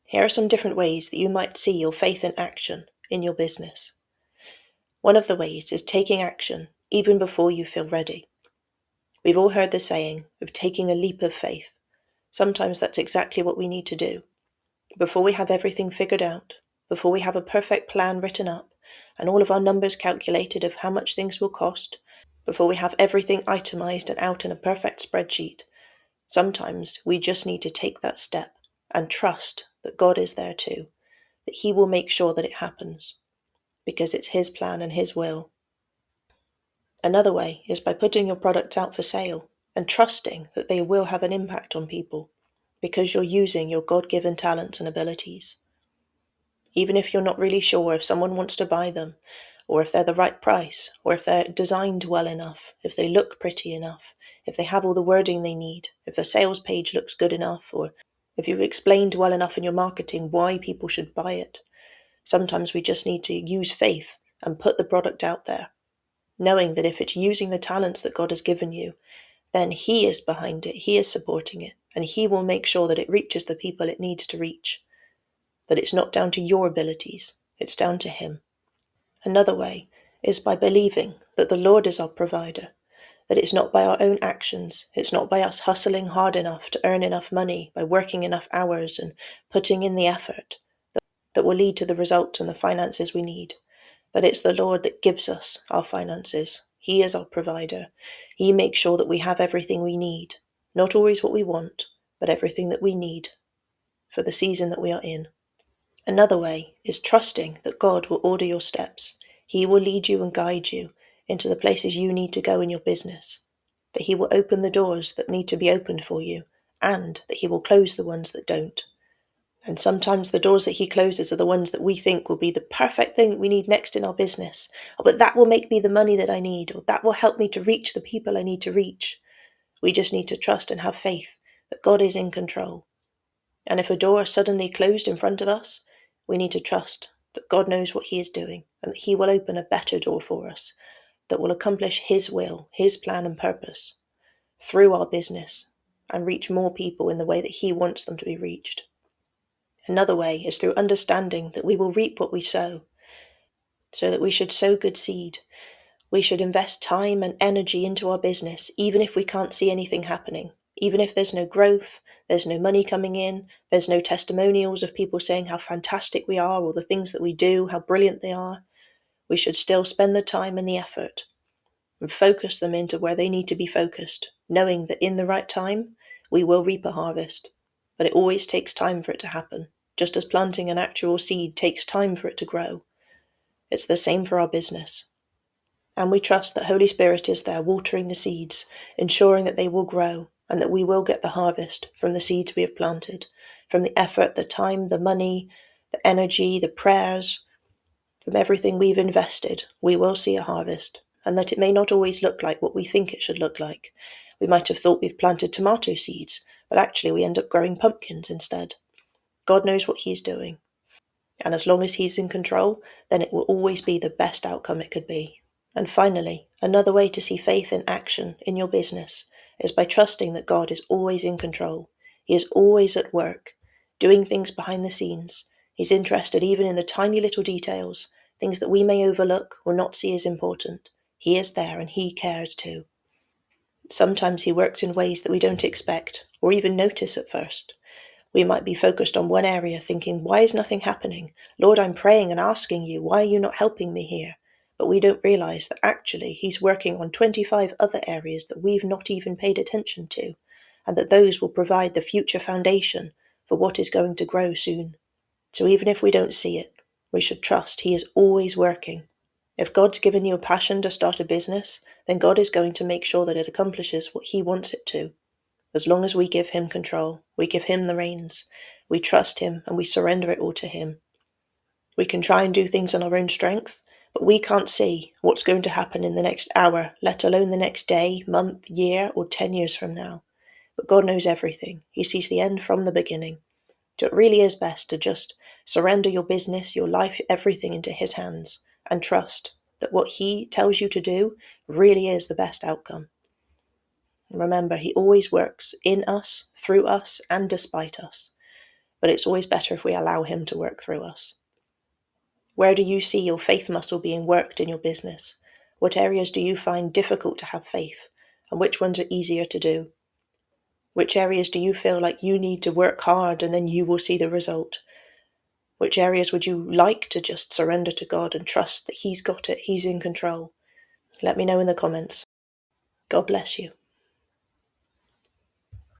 Here are some different ways that you might see your faith in action in your business. One of the ways is taking action even before you feel ready. We've all heard the saying of taking a leap of faith. Sometimes that's exactly what we need to do. Before we have everything figured out, before we have a perfect plan written up and all of our numbers calculated of how much things will cost, before we have everything itemized and out in a perfect spreadsheet, sometimes we just need to take that step and trust that God is there too, that He will make sure that it happens, because it's His plan and His will. Another way is by putting your products out for sale and trusting that they will have an impact on people, because you're using your God-given talents and abilities. Even if you're not really sure if someone wants to buy them, or if they're the right price, or if they're designed well enough, if they look pretty enough, if they have all the wording they need, if the sales page looks good enough, or if you've explained well enough in your marketing why people should buy it. Sometimes we just need to use faith and put the product out there, knowing that if it's using the talents that God has given you, then He is behind it, He is supporting it, and He will make sure that it reaches the people it needs to reach. That it's not down to your abilities, it's down to Him. Another way is by believing that the Lord is our provider, that it's not by our own actions, it's not by us hustling hard enough to earn enough money, by working enough hours and putting in the effort, that will lead to the results and the finances we need, that it's the Lord that gives us our finances. He is our provider. He makes sure that we have everything we need, not always what we want, but everything that we need for the season that we are in. Another way is trusting that God will order your steps. He will lead you and guide you into the places you need to go in your business, that He will open the doors that need to be opened for you, and that He will close the ones that don't. And sometimes the doors that He closes are the ones that we think will be the perfect thing we need next in our business. Oh, but that will make me the money that I need, or that will help me to reach the people I need to reach. We just need to trust and have faith that God is in control. And if a door suddenly closed in front of us, we need to trust that God knows what He is doing and that He will open a better door for us that will accomplish His will, His plan and purpose through our business and reach more people in the way that He wants them to be reached. Another way is through understanding that we will reap what we sow, so that we should sow good seed. We should invest time and energy into our business, even if we can't see anything happening. Even if there's no growth, there's no money coming in, there's no testimonials of people saying how fantastic we are or the things that we do, how brilliant they are, we should still spend the time and the effort and focus them into where they need to be focused, knowing that in the right time, we will reap a harvest. But it always takes time for it to happen, just as planting an actual seed takes time for it to grow. It's the same for our business. And we trust that Holy Spirit is there watering the seeds, ensuring that they will grow and that we will get the harvest from the seeds we have planted, from the effort, the time, the money, the energy, the prayers, from everything we've invested. We will see a harvest, and that it may not always look like what we think it should look like. We might have thought we've planted tomato seeds, but actually we end up growing pumpkins instead. God knows what He's doing. And as long as He's in control, then it will always be the best outcome it could be. And finally, another way to see faith in action in your business is by trusting that God is always in control. He is always at work, doing things behind the scenes. He's interested even in the tiny little details, things that we may overlook or not see as important. He is there and He cares too. Sometimes He works in ways that we don't expect or even notice at first. We might be focused on one area thinking, why is nothing happening? Lord, I'm praying and asking you, why are you not helping me here? But we don't realize that actually He's working on 25 other areas that we've not even paid attention to, and that those will provide the future foundation for what is going to grow soon. So even if we don't see it, we should trust He is always working. If God's given you a passion to start a business, then God is going to make sure that it accomplishes what He wants it to. As long as we give Him control, we give Him the reins, we trust Him and we surrender it all to Him. We can try and do things on our own strength, but we can't see what's going to happen in the next hour, let alone the next day, month, year, or 10 years from now. But God knows everything. He sees the end from the beginning. So it really is best to just surrender your business, your life, everything into His hands and trust that what He tells you to do really is the best outcome. Remember, He always works in us, through us, and despite us. but it's always better if we allow Him to work through us. Where do you see your faith muscle being worked in your business? What areas do you find difficult to have faith, and which ones are easier to do? Which areas do you feel like you need to work hard and then you will see the result? Which areas would you like to just surrender to God and trust that He's got it, He's in control? Let me know in the comments. God bless you.